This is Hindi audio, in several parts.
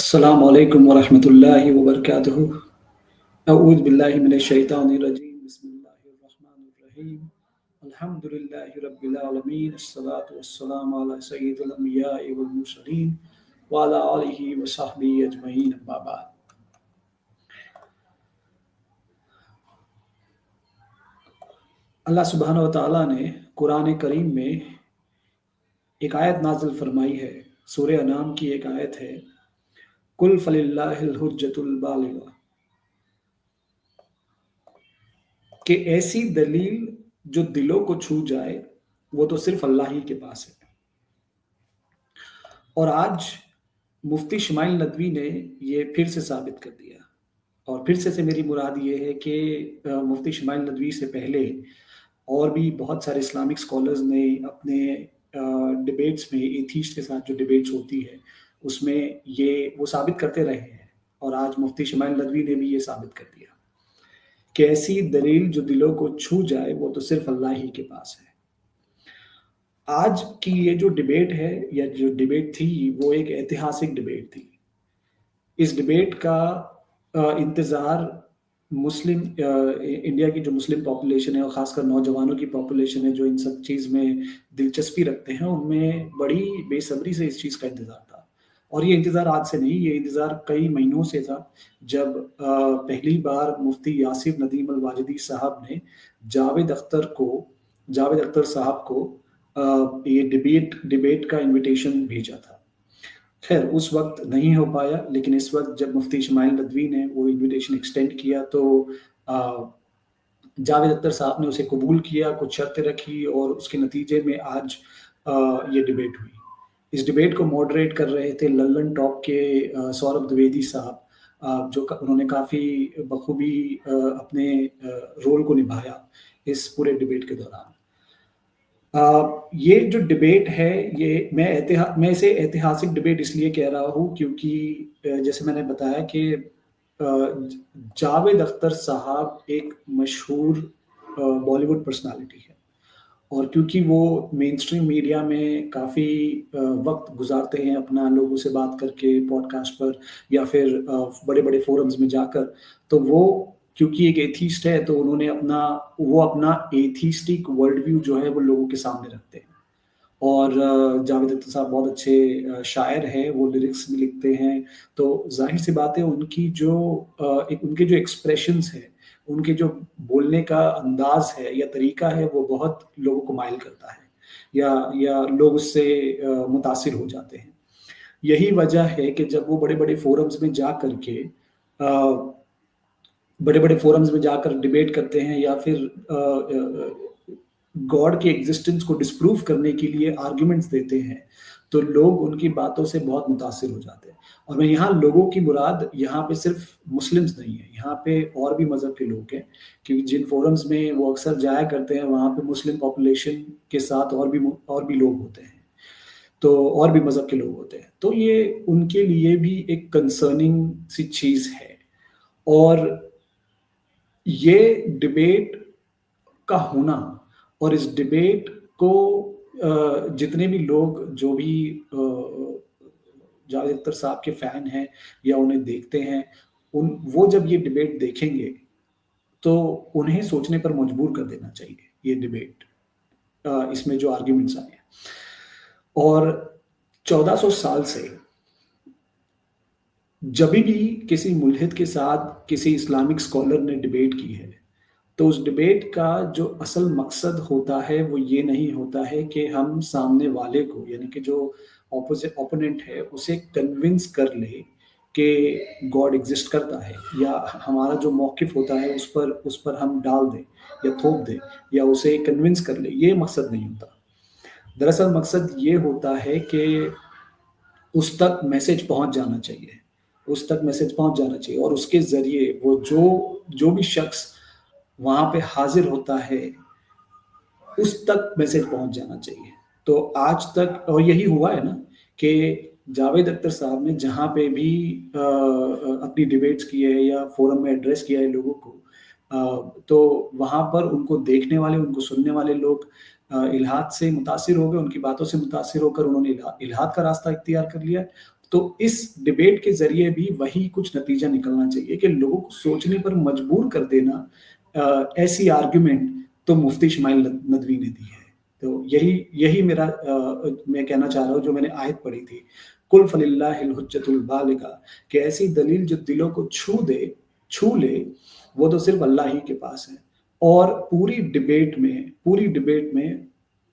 अस्सलामु अलैकुम वरहमतुल्लाहि वबरकातुहू। अऊज़ु बिल्लाहि मिनश शैतानिर रजीम। बिस्मिल्लाहिर रहमानिर रहीम। अल्हम्दुलिल्लाहि रब्बिल आलमीन। अस्सलातु वस्सलामु अला सय्यिदिल अंबियाइ वल मुरसलीन व अला आलिहि व सहबिहि अजमईन। अम्मा बाद। अल्लाह सुब्हानहू व तआला ने कुरान करीम में एक आयत नाज़िल फरमाई है। सूरह अनाम की एक आयत है, कुल फलिल्लाहिल हुज्जतुल बालिगा, कि ऐसी दलील जो दिलों को छू जाए वो तो सिर्फ अल्लाह ही के पास है। और आज मुफ्ती शमाइल नदवी ने ये फिर से साबित कर दिया। और फिर से मेरी मुराद ये है कि मुफ्ती शमाइल नदवी से पहले और भी बहुत सारे इस्लामिक स्कॉलर्स ने अपने डिबेट्स में एथीस्ट के साथ जो डिबेट्स होती है उसमें ये वो साबित करते रहे हैं। और आज मुफ्ती शमाइल नदवी ने भी ये साबित कर दिया कि ऐसी दलील जो दिलों को छू जाए वो तो सिर्फ अल्लाह ही के पास है। आज की ये जो डिबेट है या जो डिबेट थी वो एक ऐतिहासिक डिबेट थी। इस डिबेट का इंतज़ार मुस्लिम इंडिया की जो मुस्लिम पॉपुलेशन है और ख़ासकर नौजवानों की पॉपुलेशन है जो इन सब चीज़ में दिलचस्पी रखते हैं, उनमें बड़ी बेसब्री से इस चीज़ का इंतज़ार था। और ये इंतज़ार आज से नहीं, ये इंतज़ार कई महीनों से था। जब पहली बार मुफ्ती यासिर नदीम अल वाजिदी साहब ने जावेद अख्तर साहब को ये डिबेट का इनविटेशन भेजा था। खैर उस वक्त नहीं हो पाया, लेकिन इस वक्त जब मुफ्ती शमाइल नदवी ने वो इनविटेशन एक्सटेंड किया तो जावेद अख्तर साहब ने उसे कबूल किया, कुछ शर्तें रखी और उसके नतीजे में आज ये डिबेट हुई। इस डिबेट को मॉडरेट कर रहे थे लल्लन टॉप के सौरभ द्विवेदी साहब, जो उन्होंने काफ़ी बखूबी अपने रोल को निभाया इस पूरे डिबेट के दौरान। ये जो डिबेट है ये मैं इसे ऐतिहासिक डिबेट इसलिए कह रहा हूँ क्योंकि जैसे मैंने बताया कि जावेद अख्तर साहब एक मशहूर बॉलीवुड पर्सनालिटी है और क्योंकि वो मेन स्ट्रीम मीडिया में काफ़ी वक्त गुजारते हैं अपना लोगों से बात करके पॉडकास्ट पर या फिर बड़े-बड़े फोरम्स में जाकर, तो वो क्योंकि एक एथीस्ट है तो उन्होंने अपना एथीस्टिक वर्ल्ड व्यू जो है वो लोगों के सामने रखते हैं। और जावेद अख्तर साहब बहुत अच्छे शायर हैं, वो लिरिक्स भी लिखते हैं, तो ज़ाहिर-सी बात है उनकी जो उनके जो एक्सप्रेशंस हैं, उनके जो बोलने का अंदाज़ है या तरीका है वो बहुत लोगों को माइल करता है या लोग उससे मुतासिर हो जाते हैं। यही वजह है कि जब वो बड़े-बड़े फोरम्स में जा कर के बड़े-बड़े फोरम्स में जाकर डिबेट करते हैं या फिर गॉड के एग्जिस्टेंस को डिस्प्रूव करने के लिए आर्ग्यूमेंट्स देते हैं, तो लोग उनकी बातों से बहुत मुतासिर हो जाते हैं। और मैं यहाँ लोगों की मुराद यहाँ पे सिर्फ मुस्लिम्स नहीं है, यहाँ पे और भी मज़हब के लोग हैं, क्योंकि जिन फोरम्स में वो अक्सर जाया करते हैं वहाँ पे मुस्लिम पॉपुलेशन के साथ और भी लोग होते हैं, तो और भी मज़हब के लोग होते हैं। तो ये उनके लिए भी एक कंसर्निंग सी चीज़ है। और ये डिबेट का होना और इस डिबेट को जितने भी लोग जो भी जावेद अख्तर साहब के फ़ैन हैं या उन्हें देखते हैं, वो जब ये डिबेट देखेंगे तो उन्हें सोचने पर मजबूर कर देना चाहिए ये डिबेट, इसमें जो आर्ग्यूमेंट्स आए हैं। और 1400 साल से जभी भी किसी मुल्हिद के साथ किसी इस्लामिक स्कॉलर ने डिबेट की है, तो उस डिबेट का जो असल मकसद होता है वो ये नहीं होता है कि हम सामने वाले को यानी कि जो ओपोनेंट है उसे कन्विंस कर ले कि गॉड एग्जिस्ट करता है या हमारा जो मौक़िफ़ होता है उस पर हम डाल दें या थोप दें या उसे कन्विंस कर ले, ये मकसद नहीं होता। दरअसल मकसद ये होता है कि उस तक मैसेज पहुँच जाना चाहिए, उस तक मैसेज पहुँच जाना चाहिए और उसके ज़रिए वो जो भी शख्स वहाँ पे हाज़िर होता है, उस तक मैसेज पहुँच जाना चाहिए। तो आज तक और यही हुआ है ना कि जावेद अख्तर साहब ने जहाँ पे भी अपनी डिबेट्स की है या फोरम में एड्रेस किया है लोगों को, तो वहाँ पर उनको देखने वाले, उनको सुनने वाले लोग इल्हाद से मुतासिर हो गए, उनकी बातों से मुतासिर होकर उन्होंने इल्हाद का रास्ता इख्तियार कर लिया। तो इस डिबेट के ज़रिए भी वही कुछ नतीजा निकलना चाहिए कि लोगों को सोचने पर मजबूर कर देना। ऐसी आर्गुमेंट तो मुफ्ती इस्माइल नदवी ने दी है। तो यही यही मेरा मैं कहना चाह रहा हूँ, जो मैंने आयत पढ़ी थी, कुल फलिल्लाहिल हुज्जतुल बालिगा, कि ऐसी दलील जो दिलों को छू ले, वो तो सिर्फ अल्लाह ही के पास है। और पूरी डिबेट में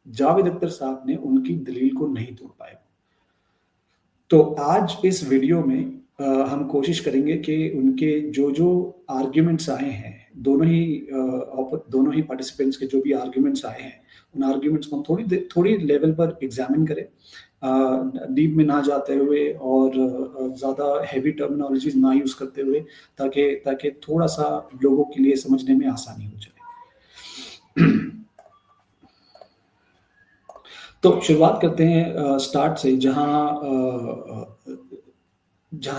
जावेद अख्तर साहब ने उनकी दलील को नहीं तोड़ पाए। तो आज इस वीडियो में हम कोशिश करेंगे कि उनके जो आर्ग्यूमेंट्स आए हैं, दोनों ही पार्टिसिपेंट्स के जो भी आर्ग्यूमेंट्स आए हैं, उन आर्ग्यूमेंट्स को हम थोड़ी लेवल पर एग्जामिन करें, डीप में ना जाते हुए और ज़्यादा हैवी टर्मिनोलॉजीज ना यूज़ करते हुए, ताकि थोड़ा सा लोगों के लिए समझने में आसानी हो जाए। तो शुरुआत करते हैं स्टार्ट से, जहाँ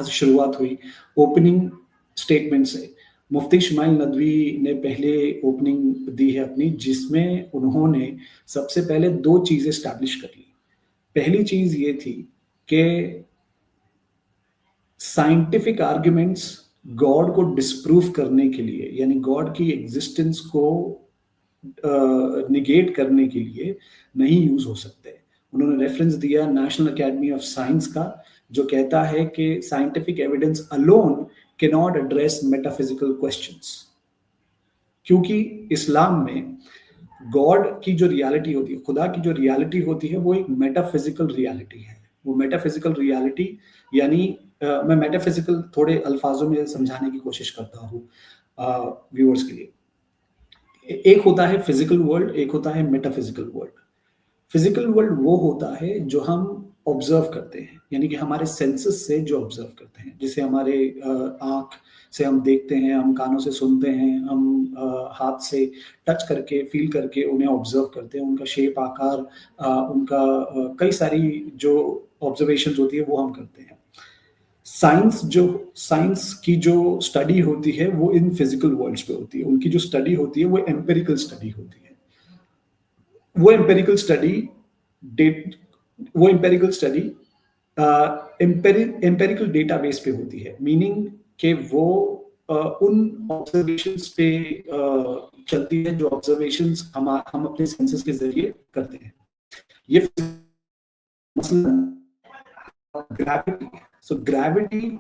से शुरुआत हुई, ओपनिंग स्टेटमेंट से। मुफ्ती इस्माइल नदवी ने पहले ओपनिंग दी है अपनी, जिसमें उन्होंने सबसे पहले 2 चीज़ें एस्टैब्लिश कर ली। पहली चीज़ ये थी कि साइंटिफिक आर्ग्यूमेंट्स गॉड को डिस्प्रूव करने के लिए, यानी गॉड की एग्जिस्टेंस को निगेट करने के लिए नहीं यूज हो सकते। उन्होंने रेफरेंस दिया नेशनल एकेडमी ऑफ साइंस का, जो कहता है कि scientific evidence alone can not address metaphysical questions. क्योंकि इस्लाम में गॉड की जो रियलिटी होती है, खुदा की जो रियलिटी होती है, वो एक मेटाफिजिकल रियलिटी है। वो मेटाफिजिकल रियलिटी यानी मैं मेटाफिजिकल थोड़े अल्फाजों में समझाने की कोशिश करता हूँ व्यूअर्स के लिए। एक होता है फिजिकल वर्ल्ड, एक होता है मेटाफिजिकल वर्ल्ड। फिजिकल वर्ल्ड वो होता है जो हम ऑब्जर्व करते हैं, यानी कि हमारे सेंसेस से जो ऑब्जर्व करते हैं, जिसे हमारे आँख से हम देखते हैं, हम कानों से सुनते हैं, हम हाथ से टच करके फील करके उन्हें ऑब्जर्व करते हैं, उनका शेप, आकार, उनका कई सारी जो ऑब्जर्वेशंस होती है वो हम करते हैं। साइंस की जो स्टडी होती है वो इन फिजिकल वर्ल्ड्स पे होती है। उनकी जो स्टडी होती है वो एम्पेरिकल स्टडी होती है। वो एम्पेरिकल स्टडी एम्पेरिकल डेटाबेस पे होती है, मीनिंग कि वो उन ऑब्जर्वेशंस पे चलती है जो ऑब्जर्वेशंस हम अपने सेंसेस के जरिए करते हैं। ये gravity, so gravity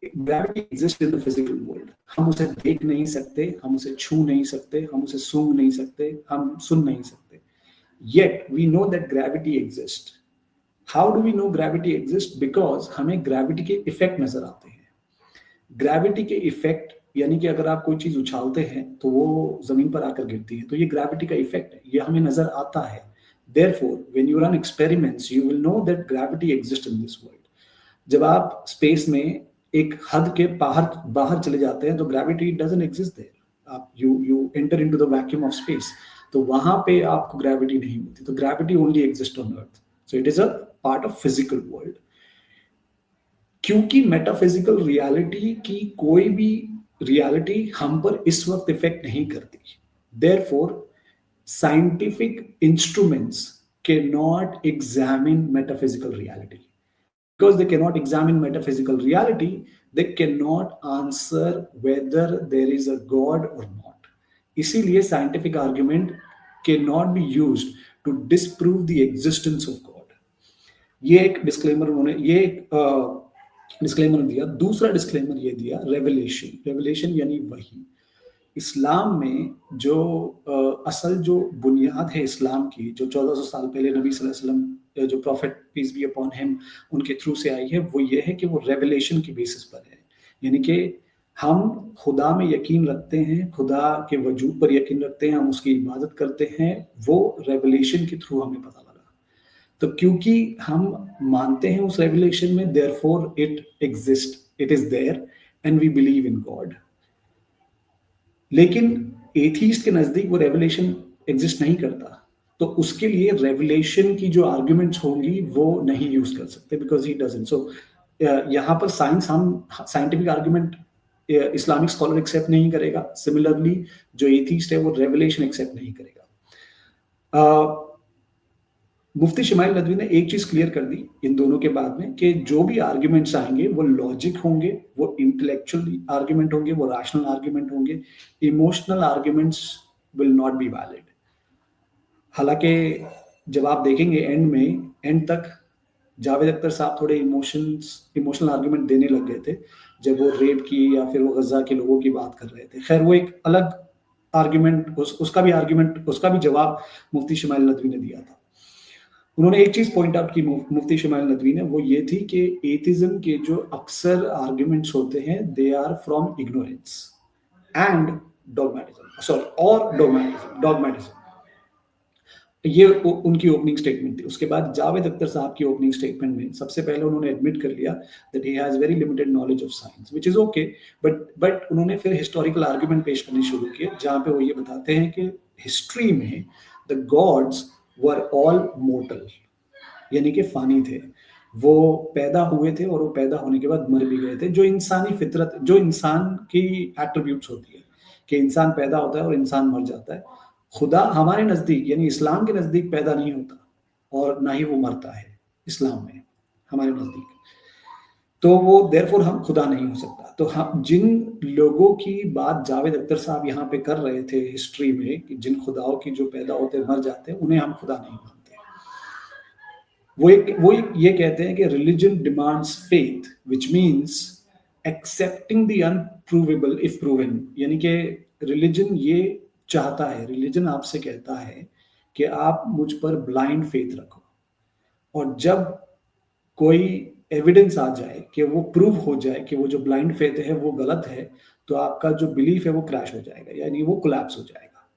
exist in the physical world. हम उसे देख नहीं सकते, हम उसे छू नहीं सकते, हम उसे सूंघ नहीं सकते, हम सुन नहीं सकते। Yet we know that gravity exists. How do we know gravity exists? Because हमें ग्रेविटी के इफेक्ट नजर आते हैं। ग्रेविटी के इफेक्ट यानी कि अगर आप कोई चीज उछालते हैं तो वो जमीन पर आकर गिरती है, तो ये ग्रेविटी का इफेक्ट है, ये हमें नजर आता है। Therefore, when you run experiments, you will know that gravity exists in this world. जब आप स्पेस में एक हद के बाहर चले जाते हैं तो ग्रेविटी डजंट एग्जिस्ट देयर। आप you enter into the vacuum of space, तो वहां पे आपको ग्रेविटी नहीं मिलती। तो gravity only exist on earth, so it is a part of physical world. क्योंकि मेटाफिजिकल रियलिटी की कोई भी रियलिटी हम पर इस वक्त इफेक्ट नहीं करती, therefore scientific instruments can not examine metaphysical reality. Because they cannot examine metaphysical reality, they cannot answer whether there is a God or not. इसीलिए scientific argument cannot be used to disprove the existence of God. ये एक डिस्क्लेमर उन्होंने डिस्क्लेमर दिया। दूसरा डिस्क्लेमर ये दिया, रेवलेशन यानी वही। इस्लाम में जो असल जो बुनियाद है इस्लाम की, जो 1400 साल पहले नबी सल्लल्लाहु अलैहि वसल्लम, जो prophet peace be upon him, उनके थ्रू से आई है, वो ये है कि वो रेवलेशन की बेसिस पर है। यानी कि हम खुदा में यकीन रखते हैं, खुदा के वजूद पर यकीन रखते हैं, हम उसकी इबादत करते हैं, वो रेवलेशन के थ्रू हमें पता लगा। तो क्योंकि हम मानते हैं उस रेवलेशन में, therefore it exist, it is there and we believe in God. लेकिन एथीस्ट के नजदीक वो रेवलेशन एग्जिस्ट नहीं करता, तो उसके लिए रेवलेशन की जो आर्ग्यूमेंट्स होंगी वो नहीं यूज कर सकते, बिकॉज ही डजंट। सो यहाँ पर scientific argument Islamic scholar accept नहीं करेगा, सिमिलरली जो एथीस्ट है वो रेवलेशन एक्सेप्ट नहीं करेगा। मुफ्ती शमाइल नदवी ने एक चीज़ क्लियर कर दी इन दोनों के बाद में कि जो भी आर्ग्यूमेंट्स आएँगे वो लॉजिक होंगे, वो इंटेलेक्चुअल आर्ग्यूमेंट होंगे, वो रैशनल आर्ग्यूमेंट होंगे, emotional arguments will not be valid. हालाँकि जब आप देखेंगे एंड तक जावेद अख्तर साहब थोड़े इमोशनल आर्ग्यूमेंट देने लग गए थे, जब वो रेप की या फिर वो गज़ा के लोगों की बात कर रहे थे। ख़ैर वो एक अलग आर्ग्यूमेंट उसका भी जवाब मुफ्ती शमाइल नदवी ने दिया था। उन्होंने एक चीज़ पॉइंट आउट की मुफ्ती शमाइल नदवी ने, वो ये थी कि एथिज़्म के जो अक्सर आर्ग्यूमेंट्स होते हैं, they are from ignorance and dogmatism. ये उनकी ओपनिंग स्टेटमेंट थी। उसके बाद जावेद अख्तर साहब की ओपनिंग स्टेटमेंट में सबसे पहले उन्होंने एडमिट कर लिया that he has very limited knowledge of science, which is okay, but उन्होंने फिर हिस्टोरिकल आर्गुमेंट पेश करने शुरू किए, जहाँ पे वो ये बताते हैं कि हिस्ट्री में the gods were all mortar, यानी कि फ़ानी थे। वो पैदा हुए थे और वो पैदा होने के बाद मर भी गए थे, जो इंसानी फितरत, जो इंसान की एट्रीब्यूट्स होती है कि इंसान पैदा होता है और इंसान मर जाता है। खुदा हमारे नज़दीक यानी इस्लाम के नज़दीक पैदा नहीं होता और ना ही वो मरता है इस्लाम में, हमारे नज़दीक। तो वो देयरफॉर हम खुदा नहीं हो सकता। तो हम जिन लोगों की बात जावेद अख्तर साहब यहाँ पे कर रहे थे हिस्ट्री में, कि जिन खुदाओं की जो पैदा होते मर जाते हैं, उन्हें हम खुदा नहीं मानते। वो एक ये कहते हैं कि religion demands faith, which means accepting the unprovable if proven, यानी कि रिलीजन ये चाहता है, रिलीजन आपसे कहता है कि आप मुझ पर ब्लाइंड फेथ रखो, और जब कोई एविडेंस आ जाए कि वो प्रूव हो जाए कि वो जो ब्लाइंड फेथ है वो गलत है, तो आपका जो बिलीफ है वो क्रैश हो जाएगा, यानी वो कोलैप्स हो जाएगा।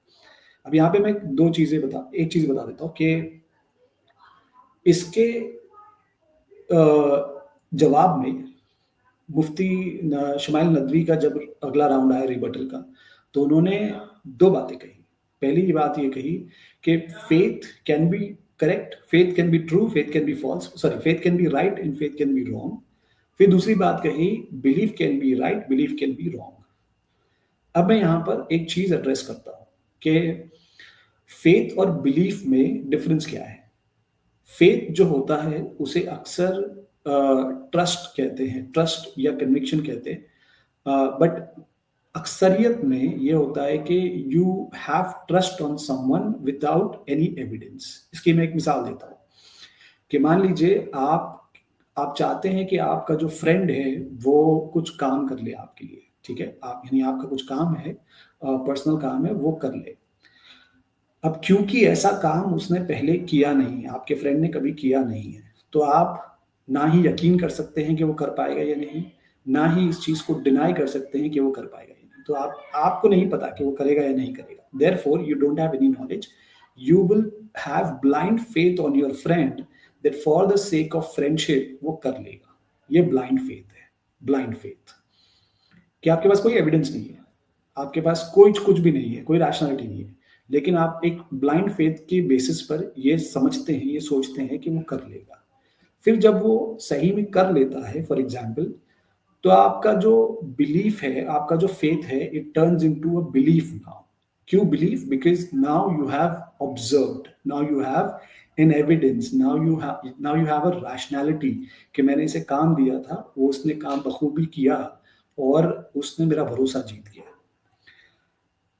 अब यहाँ पे मैं एक चीज़ बता देता हूँ कि इसके जवाब में मुफ्ती शमाइल नदवी का जब अगला राउंड आया रिबटल का, तो उन्होंने दो बातें कही। पहली बात ये कही कि faith can be correct, faith can be true, faith can be false, sorry, faith can be right and faith can be wrong. फिर दूसरी बात कही, belief can be right, belief can be wrong. अब मैं यहाँ पर एक चीज़ एड्रेस करता हूँ कि फेथ और बिलीफ में डिफरेंस क्या है। फेथ जो होता है उसे अक्सर ट्रस्ट कहते हैं, ट्रस्ट या कन्विक्शन कहते हैं, बट अक्सरियत में ये होता है कि you have trust on someone without any evidence. इसकी मैं एक मिसाल देता हूँ कि मान लीजिए आप चाहते हैं कि आपका जो फ्रेंड है वो कुछ काम कर ले आपके लिए, ठीक है, आप यानी आपका कुछ काम है, पर्सनल काम है, वो कर ले। अब क्योंकि ऐसा काम उसने पहले किया नहीं है, आपके फ्रेंड ने कभी किया नहीं है, तो आप ना ही यकीन कर सकते हैं कि वो कर पाएगा या नहीं, ना ही इस चीज़ को डिनाई कर सकते हैं कि वो कर पाएगा या नहीं। तो आपको नहीं पता कि वो करेगा या नहीं करेगा। Therefore you don't have any knowledge, you will have blind faith on your friend that for the sake of friendship वो कर लेगा। ये ब्लाइंड फेथ है, ब्लाइंड फेथ, कि आपके पास कोई एविडेंस नहीं है, आपके पास कुछ भी नहीं है, कोई रैशनैलिटी नहीं है, लेकिन आप एक ब्लाइंड फेथ के बेसिस पर ये समझते हैं, ये सोचते हैं कि वो कर लेगा। फिर जब वो सही में कर लेता है, फॉर एग्जाम्पल, तो आपका जो बिलीफ है, आपका जो फेथ है, it turns into a belief now. क्यों belief? Because now you have observed, now you have an evidence, now you have a rationality कि मैंने इसे काम दिया था, वो उसने काम बखूबी किया और उसने मेरा भरोसा जीत गया।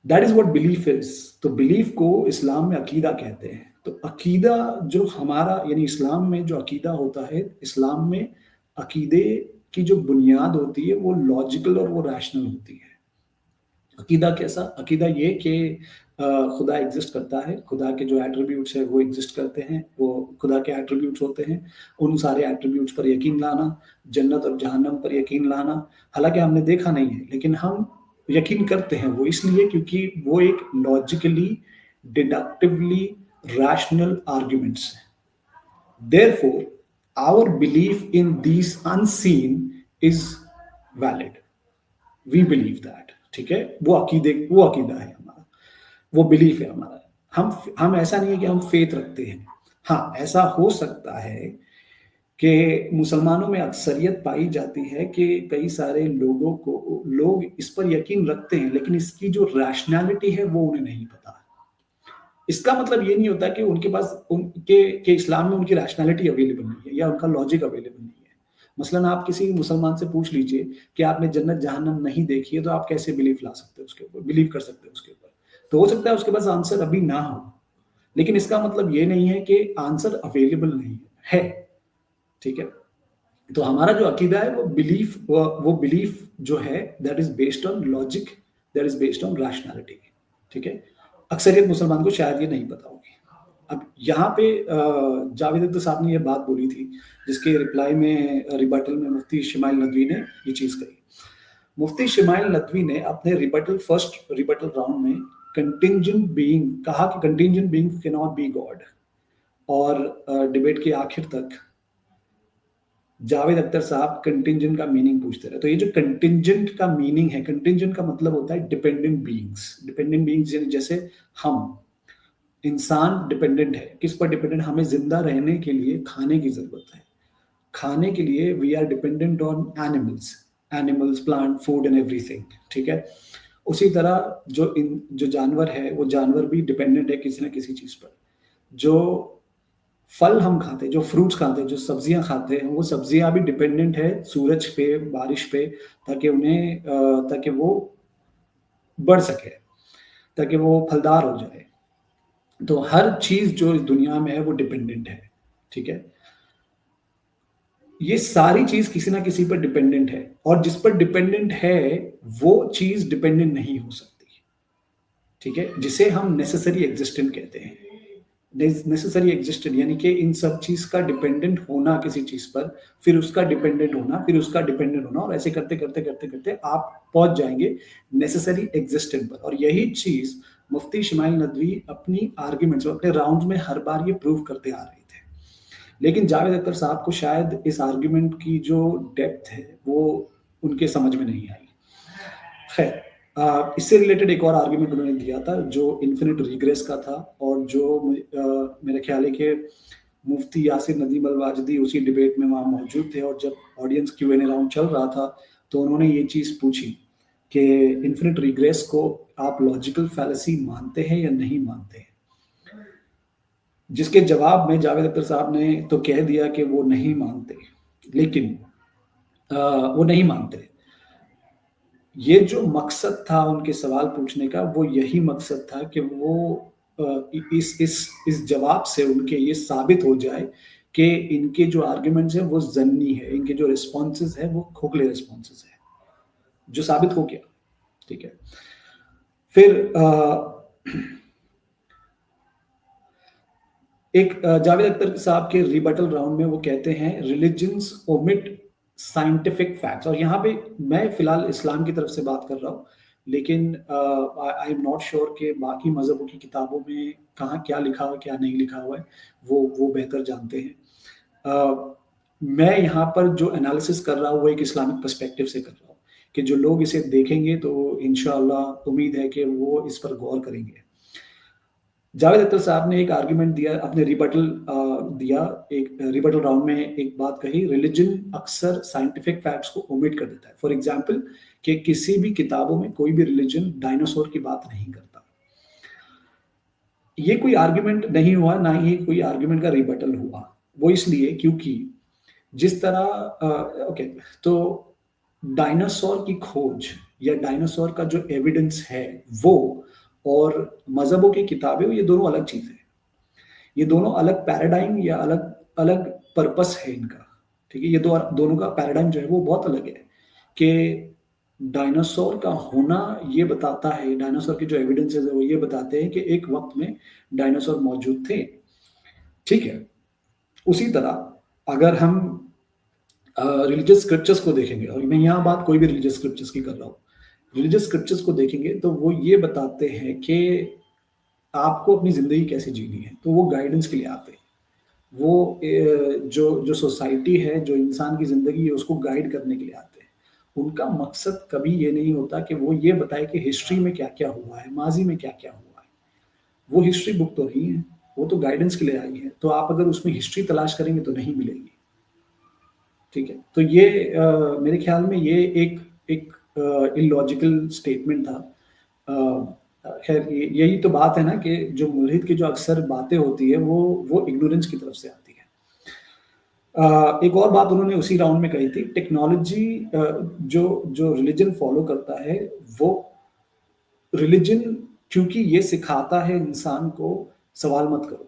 That is what belief is. तो बिलीफ को इस्लाम में अकीदा कहते हैं। तो अकीदा जो हमारा, यानी इस्लाम में जो अकीदा होता है, इस्लाम में अकीदे की जो बुनियाद होती है वो लॉजिकल और वो रैशनल होती है। अकीदा कैसा? अकीदा ये कि खुदा एग्जिस्ट करता है, खुदा के जो एट्रीब्यूट्स है वो एग्जिस्ट करते हैं, वो खुदा के एट्रीब्यूट्स होते हैं, उन सारे एट्रीब्यूट्स पर यकीन लाना, जन्नत और जहन्नम पर यकीन लाना। हालांकि हमने देखा नहीं है, लेकिन हम यकीन करते हैं वो इसलिए क्योंकि वो एक लॉजिकली, डिडक्टिवली रैशनल आर्ग्यूमेंट्स हैं। Therefore, our belief in these unseen is valid. We believe that. ठीक है, वो अकीदा है हमारा, वो बिलीफ है हमारा। हम ऐसा नहीं है कि हम फेथ रखते हैं। हाँ, ऐसा हो सकता है कि मुसलमानों में अक्सरियत पाई जाती है कि कई सारे लोग इस पर यकीन रखते हैं, लेकिन इसकी जो रैशनैलिटी है वो उन्हें नहीं पता। इसका मतलब ये नहीं होता कि उनके पास उनके के इस्लाम में उनकी रैशनैलिटी अवेलेबल नहीं है या उनका लॉजिक अवेलेबल नहीं है। मसलन आप किसी मुसलमान से पूछ लीजिए कि आपने जन्नत-जहन्नम नहीं देखी है, तो आप कैसे बिलीव ला सकते हो उसके ऊपर बिलीव कर सकते हो उसके ऊपर? तो हो सकता है उसके पास आंसर अभी ना हो, लेकिन इसका मतलब ये नहीं है कि आंसर अवेलेबल नहीं है, ठीक है? तो हमारा जो अकीदा है वो बिलीफ जो है that is based on logic, that is based on rationality, ठीक है? अक्सरियत मुसलमान को शायद ये नहीं पता होगी। अब यहाँ पे जावेद अख्तर साहब ने ये बात बोली थी, जिसके रिप्लाई में रिबटल में मुफ्ती इस्माइल नदवी ने ये चीज़ कही। मुफ्ती इस्माइल नदवी ने अपने फर्स्ट रिबटल राउंड में कंटिंजेंट बीइंग कहा कि contingent being can not be God, और डिबेट के आखिर तक जावेद अख्तर साहब कंटिंजेंट का मीनिंग पूछते रहे। तो ये जो कंटिंजेंट का मीनिंग है, कंटिंजेंट का मतलब होता है डिपेंडेंट बीइंग्स। डिपेंडेंट बीइंग्स यानी जैसे हम, इंसान डिपेंडेंट है। किस पर डिपेंडेंट? हमें ज़िंदा रहने के लिए खाने की ज़रूरत है। खाने के लिए we are dependent on animals, plant, food and everything, ठीक है? उसी तरह जो जानवर है, वो जानवर भी डिपेंडेंट है किसी न किसी चीज़ पर। जो फल हम खाते हैं, जो फ्रूट्स खाते हैं, जो सब्जियाँ खाते हैं, वो सब्जियाँ भी डिपेंडेंट है सूरज पे, बारिश पे, ताकि वो बढ़ सके, ताकि वो फलदार हो जाए। तो हर चीज़ जो इस दुनिया में है वो डिपेंडेंट है, ठीक है? ये सारी चीज़ किसी ना किसी पर डिपेंडेंट है, और जिस पर डिपेंडेंट है, वो चीज़ डिपेंडेंट नहीं हो सकती, ठीक है? जिसे हम नेसेसरी एक्जिस्टेंट कहते हैं। नेसेसरी एग्जिस्टेंट यानी कि इन सब चीज का डिपेंडेंट होना किसी चीज पर, फिर उसका डिपेंडेंट होना, फिर उसका डिपेंडेंट होना, और ऐसे करते करते करते करते आप पहुंच जाएंगे नेसेसरी एग्जिस्टेंट पर। और यही चीज मुफ्ती इस्माइल नदवी अपनी आर्ग्यूमेंट्स अपने राउंड में हर बार ये प्रूव करते आ रहे थे। लेकिन जावेद अख्तर साहब को शायद इस आर्ग्यूमेंट की जो डेप्थ है वो उनके समझ में नहीं आई। खैर, इससे रिलेटेड एक और आर्ग्यूमेंट उन्होंने दिया था जो इन्फिनिट रिग्रेस का था, और जो मेरे ख्याल है कि मुफ्ती यासिर नदीम अल वाजदी उसी डिबेट में वहाँ मौजूद थे, और जब ऑडियंस Q&A राउंड चल रहा था तो उन्होंने ये चीज़ पूछी कि इन्फिनिट रिग्रेस को आप लॉजिकल फैलेसी मानते हैं या नहीं मानते हैं? जिसके जवाब में जावेद अख्तर साहब ने तो कह दिया कि वो नहीं मानते, लेकिन वो नहीं मानते। ये जो मकसद था उनके सवाल पूछने का, वो यही मकसद था कि वो इस जवाब से उनके ये साबित हो जाए कि इनके जो आर्ग्यूमेंट्स हैं वो ज़न्नी है, इनके जो रिस्पॉन्सेज हैं वो खोखले रिस्पॉन्सेज हैं, जो साबित हो गया, ठीक है? फिर जावेद अख्तर साहब के रिबटल राउंड में वो कहते हैं रिलीजन्स ओमिट साइंटिफिक फैक्ट्स, और यहाँ पे मैं फिलहाल इस्लाम की तरफ से बात कर रहा हूँ, लेकिन आई एम नॉट श्योर कि बाकी मजहबों की किताबों में कहाँ क्या लिखा हुआ है क्या नहीं लिखा हुआ है, वो बेहतर जानते हैं। मैं यहाँ पर जो एनालिसिस कर रहा हूँ वो एक इस्लामिक पर्सपेक्टिव से कर रहा हूँ, कि जो लोग इसे देखेंगे तो इंशाअल्लाह उम्मीद है कि वो इस पर गौर करेंगे। जावेद अख्तर साहब ने एक आर्ग्यूमेंट दिया, अपने दिया, एक रिबटल राउंड में एक बात कही, रिलीजन अक्सर साइंटिफिक फैक्ट्स को ओमिट कर देता है। फॉर एग्जांपल, कि किसी भी किताबों में कोई भी रिलीजन डायनासोर की बात नहीं करता। ये कोई आर्ग्यूमेंट नहीं हुआ, ना ही कोई आर्ग्यूमेंट का रिबटल हुआ। वो इसलिए क्योंकि जिस तरह ओके, तो डायनासोर की खोज या डायनासोर का जो एविडेंस है वो, और मजहबों की किताबें, ये दोनों अलग चीज़ है। ये दोनों अलग पैराडाइम या अलग अलग पर्पस है इनका, ठीक है? ये दोनों का पैराडाइम जो है वो बहुत अलग है। कि डायनासोर का होना ये बताता है, डायनासोर के जो एविडेंसेस है वो ये बताते हैं कि एक वक्त में डायनासोर मौजूद थे, ठीक है? उसी तरह अगर हम रिलीजियस स्क्रिप्चर्स को देखेंगे, और मैं यहाँ बात कोई भी रिलीजियस स्क्रिप्चर्स की कर रहा हूँ, रिलीजियस स्क्रिप्चर्स को देखेंगे तो वो ये बताते हैं कि आपको अपनी ज़िंदगी कैसे जीनी है, तो वो गाइडेंस के लिए आते हैं। वो जो जो सोसाइटी है, जो इंसान की ज़िंदगी है, उसको गाइड करने के लिए आते हैं। उनका मकसद कभी ये नहीं होता कि वो ये बताए कि हिस्ट्री में क्या-क्या हुआ है, माज़ी में क्या-क्या हुआ है। वो हिस्ट्री बुक तो नहीं है, वो तो गाइडेंस के लिए आई है। तो आप अगर उसमें हिस्ट्री तलाश करेंगे तो नहीं मिलेगी, ठीक है? तो ये मेरे ख़्याल में ये एक एक इलॉजिकल स्टेटमेंट था। खैर यही तो बात है ना कि जो मुल्हिद की जो अक्सर बातें होती है वो इग्नोरेंस की तरफ से आती है। एक और बात उन्होंने उसी राउंड में कही थी, टेक्नोलॉजी जो जो रिलिजन फॉलो करता है, वो रिलिजन क्योंकि ये सिखाता है इंसान को सवाल मत करो,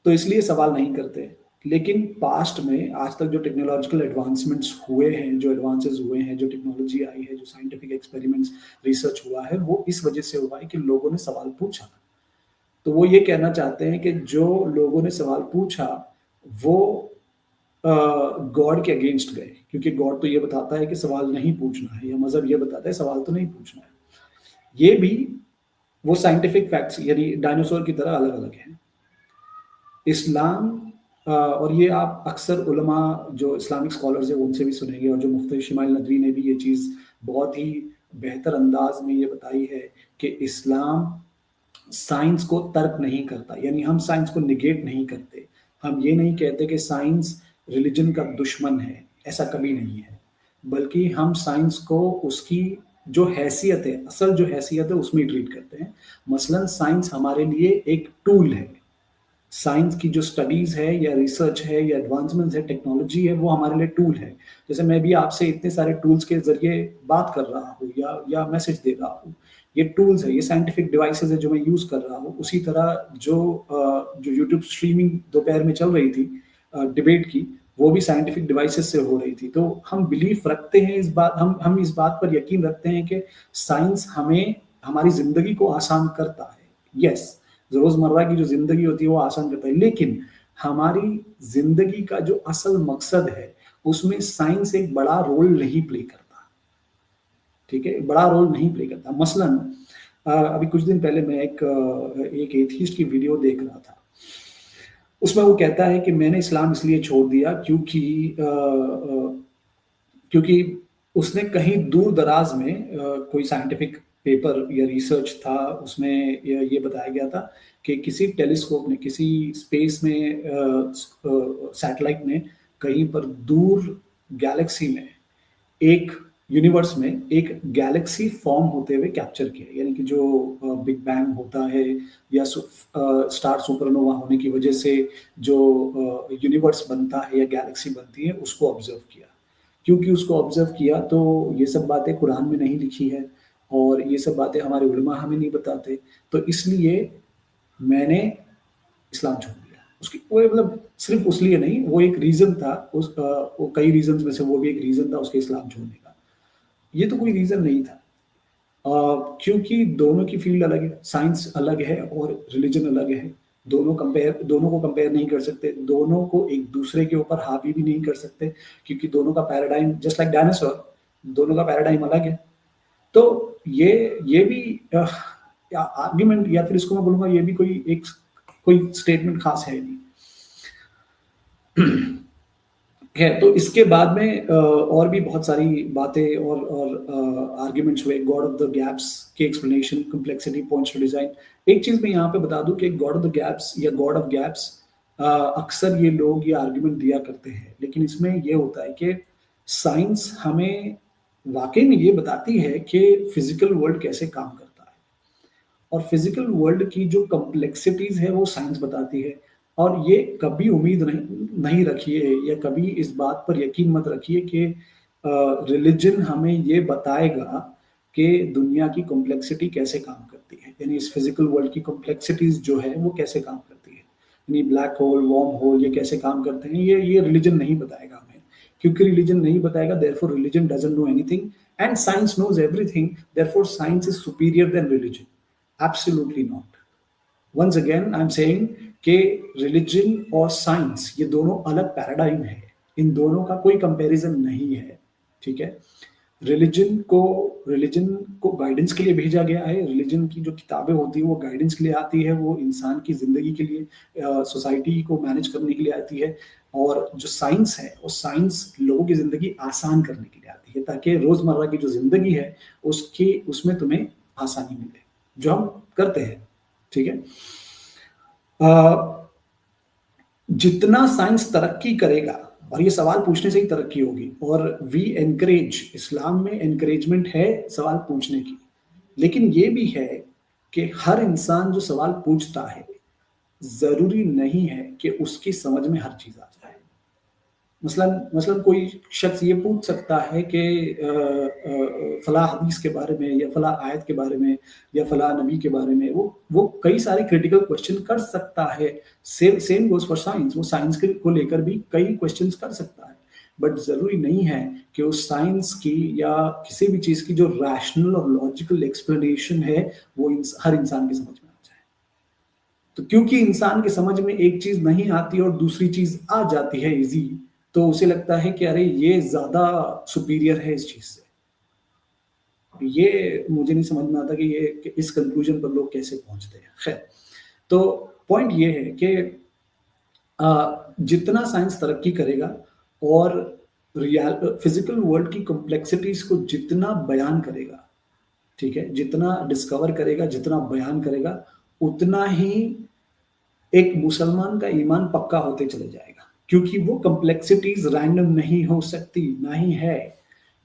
तो इसलिए सवाल नहीं करते। लेकिन पास्ट में आज तक जो टेक्नोलॉजिकल एडवांसमेंट्स हुए हैं, जो एडवांसेस हुए हैं, जो टेक्नोलॉजी आई है, जो साइंटिफिक एक्सपेरिमेंट्स, रिसर्च हुआ है, वो इस वजह से हुआ है कि लोगों ने सवाल पूछा। तो वो ये कहना चाहते हैं कि जो लोगों ने सवाल पूछा, वो गॉड के अगेंस्ट गए, क्योंकि गॉड तो ये बताता है कि सवाल नहीं पूछना है, या मज़हब ये बताता है सवाल तो नहीं पूछना है। ये भी वो साइंटिफिक फैक्ट्स यानी डायनासोर की तरह अलग-अलग हैं। इस्लाम और ये आप अक्सर उलमा जो इस्लामिक स्कॉलर्स हैं उनसे भी सुनेंगे, और जो मुफ्ती शिमाइल नदवी ने भी ये चीज़ बहुत ही बेहतर अंदाज में ये बताई है कि इस्लाम साइंस को तर्क नहीं करता, यानी हम साइंस को निगेट नहीं करते। हम ये नहीं कहते कि साइंस रिलीजन का दुश्मन है, ऐसा कभी नहीं है। बल्कि हम साइंस को उसकी जो हैसियत है, असल जो हैसियत है उसमें ट्रीट करते हैं। मसलन साइंस हमारे लिए एक टूल है। साइंस की जो स्टडीज़ है या रिसर्च है या एडवांसमेंट्स है, टेक्नोलॉजी है, वो हमारे लिए टूल है। जैसे मैं भी आपसे इतने सारे टूल्स के ज़रिए बात कर रहा हूँ या मैसेज दे रहा हूँ। ये टूल्स है, ये साइंटिफिक डिवाइसेज़ है जो मैं यूज़ कर रहा हूँ। उसी तरह जो यूट्यूब स्ट्रीमिंग दोपहर में चल रही थी डिबेट की, वो भी साइंटिफिक डिवाइसेज़ से हो रही थी। तो हम बिलीफ रखते हैं इस बात हम इस बात पर यकीन रखते हैं कि साइंस हमें हमारी ज़िंदगी को आसान करता है। येस, रोज़मर्रा की जो ज़िंदगी होती है वो आसान करता है, लेकिन हमारी ज़िंदगी का जो असल मकसद है, उसमें साइंस एक बड़ा रोल नहीं प्ले करता। ठीक है? बड़ा रोल नहीं प्ले करता। मसलन अभी कुछ दिन पहले मैं एक एथीस्ट की वीडियो देख रहा था। उसमें वो कहता है कि मैंने इस्लाम इसलिए छोड़ दिया क्योंकि उसने कहीं दूर-दराज में कोई साइंटिफिक पेपर या रिसर्च था, उसमें ये बताया गया था कि किसी टेलीस्कोप ने, किसी स्पेस में सैटेलाइट ने कहीं पर दूर गैलेक्सी में एक यूनिवर्स में एक गैलेक्सी फॉर्म होते हुए कैप्चर किया, यानी कि जो बिग बैंग होता है या स्टार सुपरनोवा होने की वजह से जो यूनिवर्स बनता है या गैलेक्सी बनती है, उसको ऑब्जर्व किया। क्योंकि उसको ऑब्जर्व किया तो ये सब बातें कुरान में नहीं लिखी है, और ये सब बातें हमारे उलमा हमें नहीं बताते, तो इसलिए मैंने इस्लाम छोड़ दिया। उसकी वो मतलब सिर्फ़ उसलिए नहीं, वो एक रीज़न था, वो कई रीज़न्स में से वो भी एक रीज़न था उसके इस्लाम छोड़ने का। ये तो कोई रीज़न नहीं था। क्योंकि दोनों की फ़ील्ड अलग है, साइंस अलग है और रिलिजन अलग है। दोनों को कंपेयर नहीं कर सकते, दोनों को एक-दूसरे के ऊपर हावी भी नहीं कर सकते, क्योंकि दोनों का पैराडाइम जस्ट लाइक डायनासोर, दोनों का पैराडाइम अलग है। तो ये भी आर्गुमेंट, या फिर इसको मैं बोलूँगा ये भी कोई स्टेटमेंट ख़ास है नहीं। है, तो इसके बाद में और भी बहुत सारी बातें और आर्ग्यूमेंट्स हुए। गॉड ऑफ द गैप्स की explanation, complexity, points to design. एक चीज़ मैं यहाँ पे बता दूँ कि गॉड ऑफ द गैप्स या गॉड ऑफ गैप्स अक्सर ये लोग ये आर्ग्यूमेंट दिया करते हैं, लेकिन इसमें ये होता है कि साइंस हमें वाक़ई में ये बताती है कि फिज़िकल वर्ल्ड कैसे काम करता है। और फिजिकल वर्ल्ड की जो कॉम्प्लेक्सिटीज़ है वो साइंस बताती है। और ये कभी उम्मीद नहीं रखिए या कभी इस बात पर यकीन मत रखिए कि रिलिजन हमें ये बताएगा कि दुनिया की कॉम्प्लेक्सिटी कैसे काम करती है, यानी इस फिजिकल वर्ल्ड की कॉम्प्लेक्सिटीज़ जो है वो कैसे काम करती है, यानी ब्लैक होल, वार्म होल ये कैसे काम करते हैं, ये रिलिजन नहीं बताएगा हमें। क्योंकि रिलिजन नहीं बताएगा, therefore religion doesn't know anything, and science knows everything, therefore science is superior than religion. Absolutely not. Once again I am saying कि रिलिजन और साइंस ये दोनों अलग पैराडाइम है, इन दोनों का कोई कंपैरिजन नहीं है। ठीक है? रिलिजन को गाइडेंस के लिए भेजा गया है। रिलिजन की जो किताबें होती हैं वो गाइडेंस के लिए आती है, वो इंसान की ज़िंदगी के लिए, सोसाइटी को मैनेज करने के लिए आती है। और जो साइंस है, वो साइंस लोगों की ज़िंदगी आसान करने के लिए आती है, ताकि रोज़मर्रा की जो ज़िंदगी है उसमें तुम्हें आसानी मिले, जो हम करते हैं। ठीक है? जितना साइंस तरक्की करेगा, और ये सवाल पूछने से ही तरक्की होगी, और वी एनकरेज, इस्लाम में एनकरेजमेंट है सवाल पूछने की, लेकिन ये भी है कि हर इंसान जो सवाल पूछता है, ज़रूरी नहीं है कि उसकी समझ में हर चीज़ आ जाए। मसलन कोई शख्स ये पूछ सकता है कि फलाँ हदीस के बारे में या फलाँ आयत के बारे में या फलाँ नबी के बारे में वो कई सारे क्रिटिकल क्वेश्चन कर सकता है। सेम गोज़ फॉर साइंस, वो साइंस के को लेकर भी कई क्वेश्चन्स कर सकता है। बट ज़रूरी नहीं है कि उस साइंस की या किसी भी चीज़ की जो रैशनल और लॉजिकल एक्सप्लेनेशन है, वो हर इंसान की समझ में आ जाए। तो क्योंकि इंसान की समझ में एक चीज़ नहीं आती और दूसरी चीज़ आ जाती है ईज़ी, तो उसे लगता है कि अरे ये ज़्यादा सुपीरियर है इस चीज़ से। ये मुझे नहीं समझ में आता कि ये कि इस कंक्लूज़न पर लोग कैसे पहुँचते हैं। ख़ैर, तो पॉइंट ये है कि जितना साइंस तरक्की करेगा और फिज़िकल वर्ल्ड की कॉम्प्लेक्सिटीज़ को जितना बयान करेगा, ठीक है? जितना डिस्कवर करेगा, जितना बयान करेगा, उतना ही एक मुसलमान का ईमान पक्का होते चले जाएगा, क्योंकि वो कॉम्प्लेक्सिटीज़ रैंडम नहीं हो सकती, ना ही है।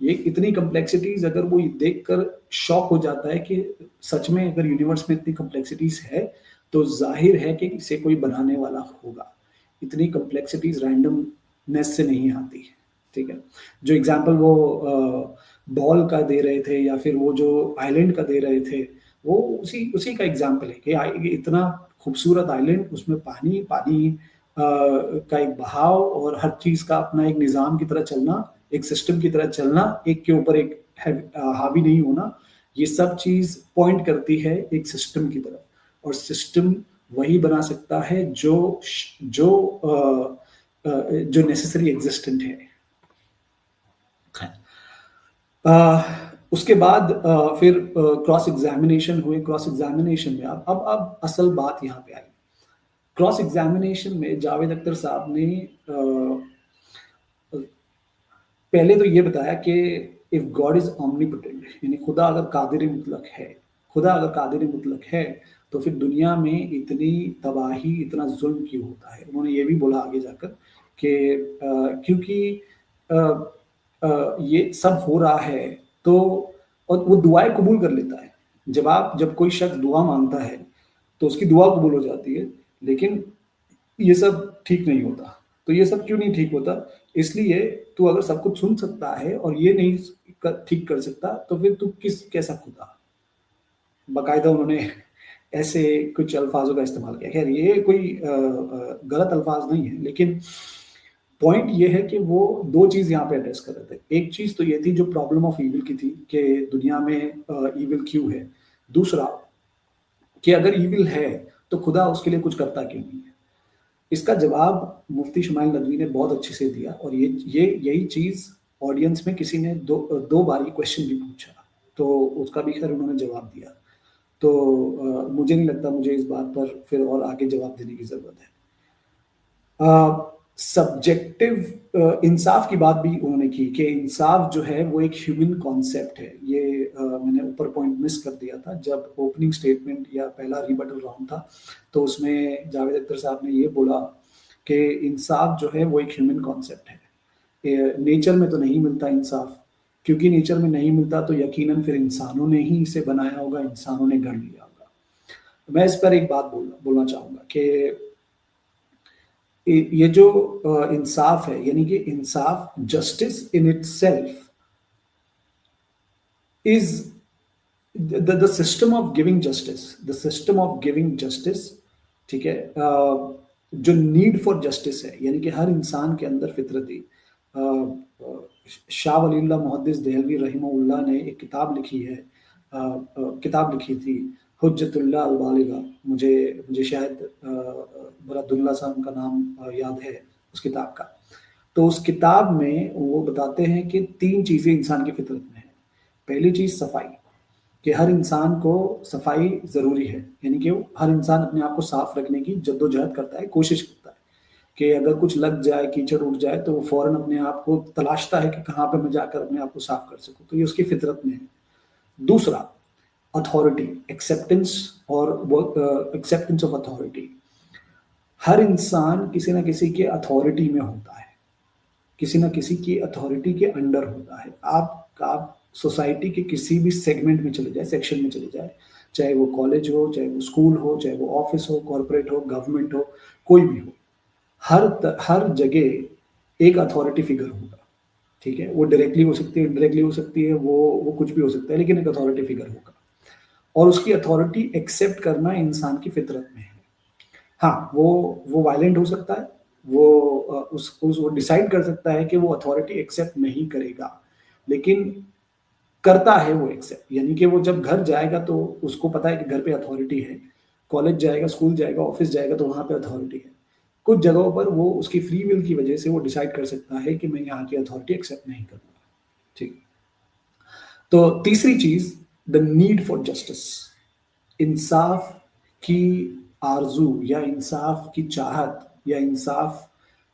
ये इतनी कॉम्प्लेक्सिटीज़ अगर वो ये देखकर शॉक हो जाता है कि सच में अगर यूनिवर्स में इतनी कॉम्प्लेक्सिटीज़ है, तो ज़ाहिर है कि इसे कोई बनाने वाला होगा। इतनी कॉम्प्लेक्सिटीज़ रैंडमनेस से नहीं आती, ठीक है? जो एग्ज़ाम्पल वो बॉल का दे रहे थे या फिर वो जो आइलैंड का दे रहे थे, वो उसी उसी का एग्ज़ाम्पल है कि ये इतना खूबसूरत आइलैंड, उसमें पानी का एक बहाव और हर चीज़ का अपना एक निज़ाम की तरह चलना, एक सिस्टम की तरह चलना, एक के ऊपर एक हावी नहीं होना, ये सब चीज़ पॉइंट करती है एक सिस्टम की तरफ और सिस्टम वही बना सकता है जो नेसेसरी एक्सिस्टेंट है। अ, उसके बाद फिर क्रॉस एग्ज़ामिनेशन हुए, क्रॉस एग्ज़ामिनेशन में अब असल बात यहाँ पे आई। क्रॉस एग्ज़ामिनेशन में जावेद अख्तर साहब ने पहले तो ये बताया कि इफ़ गॉड इज़ ओमनीपोटेंट यानी खुदा अगर कादिर मुतलक है, तो फिर दुनिया में इतनी तबाही, इतना ज़ुल्म क्यों होता है? उन्होंने ये भी बोला आगे जाकर कि क्योंकि अ ये सब हो रहा है, तो और वो दुआएँ कबूल कर लेता है। जब कोई शख्स दुआ माँगता है, तो उसकी दुआ कबूल हो जाती है, लेकिन ये सब ठीक नहीं होता। तो ये सब क्यों नहीं ठीक होता? इसलिए तू अगर सब कुछ सुन सकता है और ये नहीं ठीक कर सकता, तो फिर तू कैसा खुदा? बाकायदा उन्होंने ऐसे कुछ अल्फ़ाज़ों का इस्तेमाल किया। ख़ैर ये कोई गलत अल्फ़ाज़ नहीं है, लेकिन पॉइंट ये है कि वो 2 चीज़ यहाँ पे एड्रेस कर रहे थे। एक चीज़ तो ये थी जो प्रॉब्लम ऑफ ईविल की थी कि दुनिया में ईविल क्यों है? दूसरा कि अगर ईविल है, तो खुदा उसके लिए कुछ करता क्यों नहीं है? इसका जवाब मुफ्ती शुमाइल नदवी ने बहुत अच्छे से दिया और यही चीज़ ऑडियंस में किसी ने 2 बार ये क्वेश्चन भी पूछा, तो उसका भी ख़ैर उन्होंने जवाब दिया। तो मुझे नहीं लगता मुझे इस बात पर फिर और आगे जवाब देने की ज़रूरत है। सब्जेक्टिव इंसाफ की बात भी उन्होंने की कि इंसाफ जो है वो एक ह्यूमन कॉन्सेप्ट है। ये मैंने ऊपर पॉइंट मिस कर दिया था जब ओपनिंग स्टेटमेंट या पहला रिबटल राउंड था, तो उसमें जावेद अख्तर साहब ने ये बोला कि इंसाफ जो है वो एक ह्यूमन कॉन्सेप्ट है। नेचर में तो नहीं मिलता इंसाफ, क्योंकि नेचर में नहीं मिलता तो यकीनन फिर इंसानों ने ही इसे बनाया होगा, इंसानों ने गढ़ लिया होगा। मैं इस पर एक बात बोलना चाहूँगा कि ये जो इंसाफ है यानी कि इंसाफ justice in itself is the system of giving justice the system of giving justice ठीक है जो नीड फॉर जस्टिस है यानी कि हर इंसान के अंदर फितरती अ, अ, शाह वलीउल्लाह मुहद्दिस देहलवी रहमहुल्लाह ने एक किताब लिखी है किताब लिखी थी हुज्जतुल्लाह अल बालिगा मुझे मुझे शायद मुरादुल्लाह साहब का नाम याद है उस किताब का। तो उस किताब में वो बताते हैं कि 3 चीज़ें इंसान की फितरत में हैं। पहली चीज़ सफाई, कि हर इंसान को सफाई ज़रूरी है, यानी कि हर इंसान अपने आप को साफ रखने की जद्दोजहद करता है, कोशिश करता है कि अगर कुछ लग जाए, कीचड़ उठ जाए तो वो फ़ौरन अपने आप को तलाशता है कि कहाँ पे मैं जाकर अपने आप को साफ कर सकूँ, तो ये उसकी फितरत में है। दूसरा अथॉरिटी, एक्सेप्टेंस ऑफ अथॉरिटी। हर इंसान किसी न किसी के अथॉरिटी में होता है, किसी न किसी की अथॉरिटी के अंडर होता है। आप सोसाइटी के किसी भी सेगमेंट में चले जाएँ, सेक्शन में चले जाएँ, चाहे वो कॉलेज हो, चाहे वो स्कूल हो, चाहे वो ऑफ़िस हो, कॉर्पोरेट हो, गवर्नमेंट हो, कोई भी हो। हर जगह एक अथॉरिटी फिगर होगा, ठीक है? वो डायरेक्टली हो सकती है, इनडायरेक्टली हो सकती है, वो कुछ भी हो सकता है, लेकिन एक अथॉरिटी फिगर होगा और उसकी अथॉरिटी एक्सेप्ट करना इंसान की फितरत में है। हाँ, वो वायलेंट हो सकता है, वो डिसाइड कर सकता है कि वो अथॉरिटी एक्सेप्ट नहीं करेगा, लेकिन करता है वो एक्सेप्ट, यानी कि वो जब घर जाएगा तो उसको पता है कि घर पे अथॉरिटी है, कॉलेज जाएगा, स्कूल जाएगा, ऑफिस जाएगा तो वहाँ पे अथॉरिटी है। कुछ जगहों पर वो उसकी फ्री विल की वजह से वो डिसाइड कर सकता है कि मैं यहाँ की अथॉरिटी एक्सेप्ट नहीं करूँगा, ठीक। तो तीसरी चीज़, द नीड फॉर जस्टिस, इंसाफ की आरज़ू या इंसाफ की चाहत या इंसाफ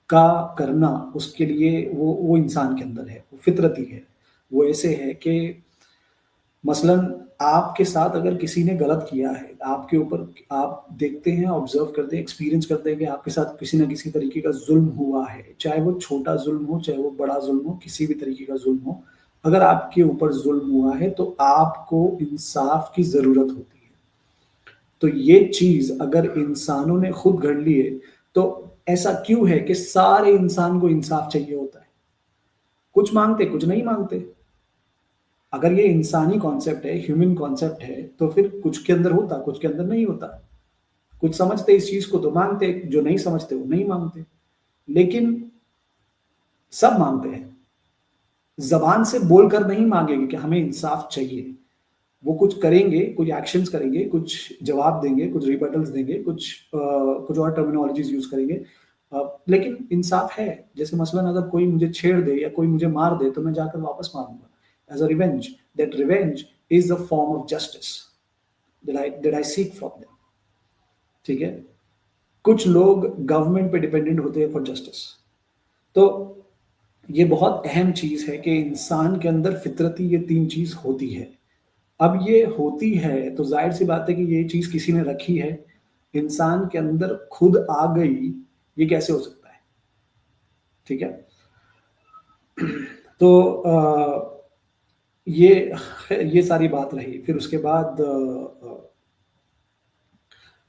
का करना, उसके लिए वो इंसान के अंदर है, वो फितरती है। वो ऐसे है कि मसलन आपके साथ अगर किसी ने गलत किया है, आपके ऊपर आप देखते हैं, ऑब्ज़र्व करते हैं, एक्सपीरियंस करते हैं कि आपके साथ किसी न किसी तरीके का ज़ुल्म हुआ है, चाहे वो छोटा ज़ुल्म हो, चाहे वो बड़ा ज़ुल्म हो, किसी भी तरीके का ज़ुल्म हो। अगर आपके ऊपर ज़ुल्म हुआ है, तो आपको इंसाफ़ की ज़रूरत होती है। तो ये चीज़ अगर इंसानों ने खुद गढ़ ली है, तो ऐसा क्यों है कि सारे इंसान को इंसाफ़ चाहिए होता है? कुछ माँगते, कुछ नहीं माँगते। अगर ये इंसानी कॉन्सेप्ट है, ह्यूमन कॉन्सेप्ट है, तो फिर कुछ के अंदर होता, कुछ के अंदर नहीं होता। कुछ समझते इस चीज़ को तो माँगते, जो नहीं समझते वो नहीं माँगते। लेकिन सब माँगते हैं। ज़बान से बोलकर नहीं माँगेंगे कि हमें इंसाफ चाहिए। वो कुछ करेंगे, कुछ एक्शंस करेंगे, कुछ जवाब देंगे, कुछ रिबटल्स देंगे, कुछ और टर्मिनोलॉजीज़ यूज़ करेंगे। लेकिन इंसाफ है। जैसे मसलन अगर कोई मुझे छेड़ दे या कोई मुझे मार दे, तो मैं जाकर वापस मारूँगा। As a revenge, that revenge is a form of justice that I seek from them, ठीक है? कुछ लोग गवर्नमेंट पे डिपेंडेंट होते हैं फॉर जस्टिस। तो ये बहुत अहम चीज़ है कि इंसान के अंदर फितरती ये 3 चीज़ होती है। अब ये होती है, तो ज़ाहिर-सी बात है कि ये चीज़ किसी ने रखी है, इंसान के अंदर खुद आ गई, ये कैसे हो सकता है? ठीक है? तो ये ये सारी बात रही। फिर उसके बाद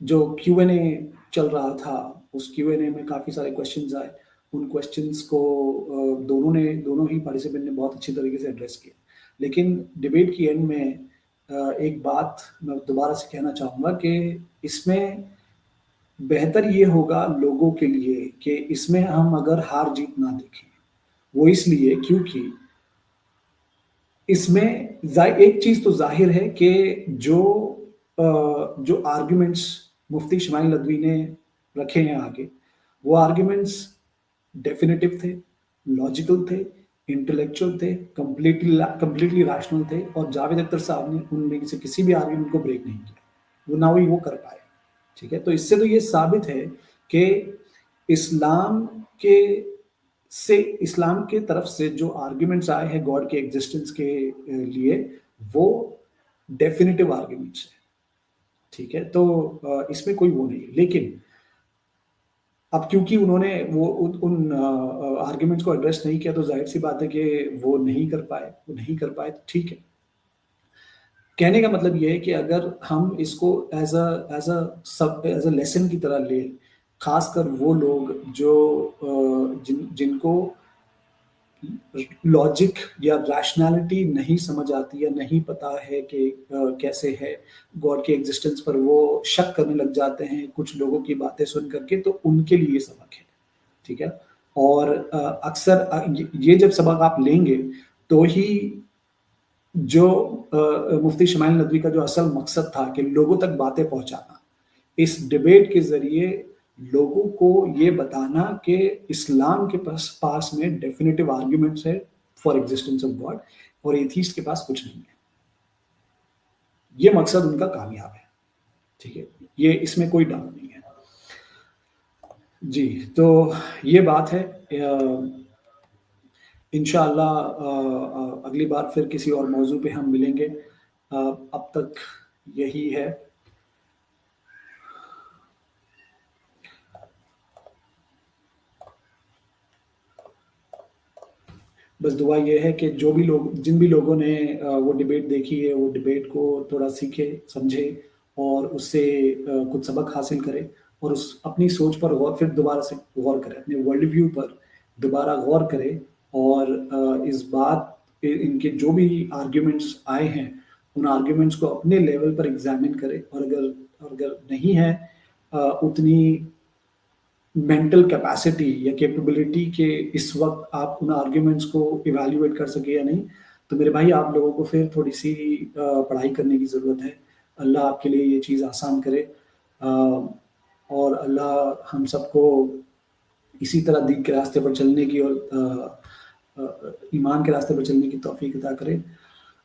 जो क्यू-एन-ए चल रहा था, उस क्यू-एन-ए में काफ़ी सारे क्वेश्चन्स आए। उन क्वेश्चन्स को दोनों ही पार्टिसिपेंट ने बहुत अच्छी तरीके से एड्रेस किया। लेकिन डिबेट की एंड में एक बात मैं दोबारा से कहना चाहूँगा कि इसमें बेहतर ये होगा लोगों के लिए कि इसमें हम अगर हार-जीत ना देखें। वो इसलिए क्योंकि इसमें एक चीज़ तो ज़ाहिर है कि जो जो आर्ग्यूमेंट्स मुफ्ती इस्माइल नदवी ने रखे हैं आगे, वो आर्ग्यूमेंट्स डेफिनिटिव थे, लॉजिकल थे, इंटेलेक्चुअल थे, कंप्लीटली रैशनल थे और जावेद अख्तर साहब ने उनमें से किसी भी आर्ग्यूमेंट को ब्रेक नहीं किया। वो ना ही वो कर पाए, ठीक है? तो इससे तो ये साबित है कि इस्लाम के इस्लाम के तरफ से जो आर्ग्यूमेंट्स आए हैं गॉड के एग्जिस्टेंस के लिए, वो डेफिनिटिव आर्ग्यूमेंट्स हैं, ठीक है? तो इसमें कोई वो नहीं है। लेकिन अब क्योंकि उन्होंने वो उन आर्ग्यूमेंट्स को एड्रेस नहीं किया, तो ज़ाहिर-सी बात है कि वो नहीं कर पाए, तो ठीक है। कहने का मतलब ये है कि अगर हम इसको एज़ अ लेसन की तरह लें, ख़ासकर वो लोग जो जिनको लॉजिक या रैशनैलिटी नहीं समझ आती या नहीं पता है कि कैसे है गॉड के एग्जिस्टेंस पर वो शक करने लग जाते हैं कुछ लोगों की बातें सुन करके, तो उनके लिए ये सबक है, ठीक है? और अक्सर ये जब सबक आप लेंगे, तो ही जो मुफ्ती शमाइल नदवी का जो असल मकसद था कि लोगों तक बातें पहुँचाना, इस डिबेट के ज़रिए लोगों को ये बताना कि इस्लाम के पास में डेफिनिटिव आर्ग्यूमेंट्स है फॉर एक्जिस्टेंस ऑफ गॉड और एथिस्ट के पास कुछ नहीं है। ये मकसद उनका कामयाब है, ठीक है? ये इसमें कोई डाउट नहीं है। जी, तो ये बात है। इंशाअल्लाह अगली बार फिर किसी और मौज़ू पे हम मिलेंगे। अब तक यही है। बस दुआ ये है कि जो भी लोग जिन भी लोगों ने वो डिबेट देखी है, वो डिबेट को थोड़ा सीखे, समझे और उससे कुछ सबक हासिल करें और उस अपनी सोच पर गौर फिर दोबारा से गौर करें, अपने वर्ल्ड व्यू पर दोबारा गौर करें और इस बात इनके जो भी आर्ग्यूमेंट्स आए हैं, उन आर्ग्यूमेंट्स को अपने लेवल पर एग्ज़ामिन करें और अगर नहीं है उतनी मेंटल कैपेसिटी या कैपेबिलिटी के इस वक़्त आप उन आर्ग्यूमेंट्स को इवैल्यूएट कर सकें या नहीं, तो मेरे भाई आप लोगों को फिर थोड़ी-सी पढ़ाई करने की ज़रूरत है। अल्लाह आपके लिए ये चीज़ आसान करे अ, और अल्लाह हम सबको इसी तरह दीन के रास्ते पर चलने की और ईमान के रास्ते पर चलने की तौफ़ीक अता करे।